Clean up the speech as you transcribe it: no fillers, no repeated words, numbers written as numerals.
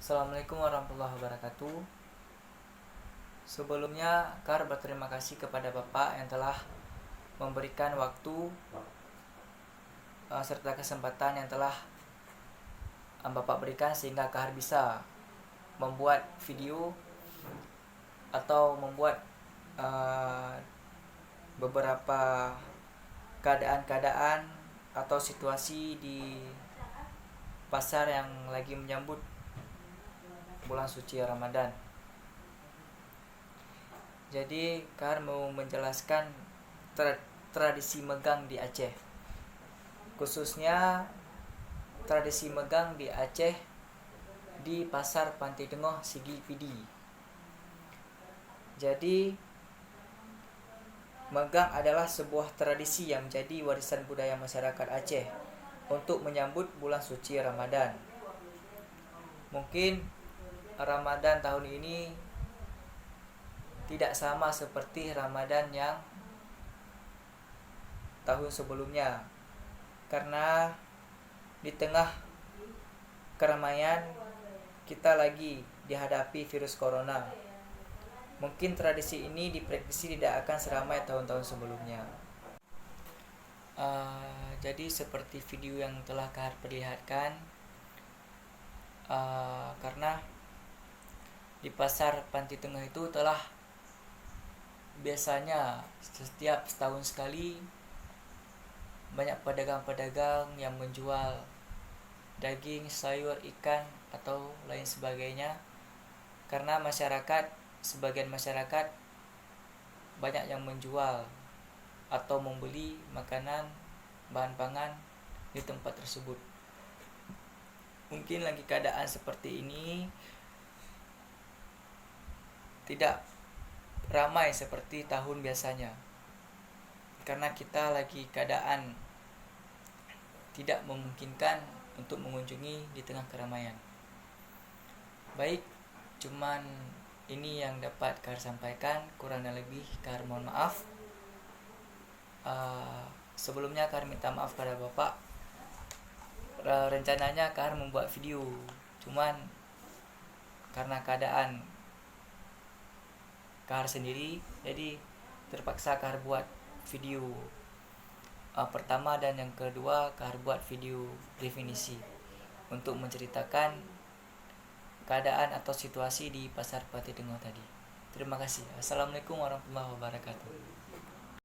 Assalamualaikum warahmatullahi wabarakatuh. Sebelumnya, Kar berterima kasih kepada Bapak yang telah memberikan waktu serta kesempatan yang telah Bapak berikan sehingga Kar bisa membuat video atau membuat beberapa keadaan-keadaan atau situasi di pasar yang lagi menyambut bulan suci Ramadan. Jadi Kar mau menjelaskan tradisi megang di Aceh, khususnya tradisi megang di Aceh di pasar Pantai Tengah Sigi Pidi. Jadi megang adalah sebuah tradisi yang menjadi warisan budaya masyarakat Aceh untuk menyambut bulan suci Ramadan. Mungkin Ramadan tahun ini tidak sama seperti Ramadan yang tahun sebelumnya, karena di tengah keramaian kita lagi dihadapi virus corona. Mungkin tradisi ini diprediksi tidak akan seramai tahun-tahun sebelumnya. Jadi seperti video yang telah Kar perlihatkan, karena di pasar Pantai Tengah itu telah biasanya setiap setahun sekali banyak pedagang-pedagang yang menjual daging, sayur, ikan atau lain sebagainya, karena sebagian masyarakat banyak yang menjual atau membeli makanan, bahan pangan di tempat tersebut. Mungkin lagi keadaan seperti ini tidak ramai seperti tahun biasanya, karena kita lagi keadaan tidak memungkinkan untuk mengunjungi di tengah keramaian. Baik, cuman ini yang dapat Kar sampaikan, kurang dan lebih Kar mohon maaf. Sebelumnya Kar minta maaf pada Bapak. Rencananya Kar membuat video, cuman karena keadaan Kar sendiri, jadi terpaksa Kar buat video pertama, dan yang kedua Kar buat video definisi untuk menceritakan keadaan atau situasi di pasar Pantai Tengah tadi. Terima kasih. Assalamualaikum warahmatullahi wabarakatuh.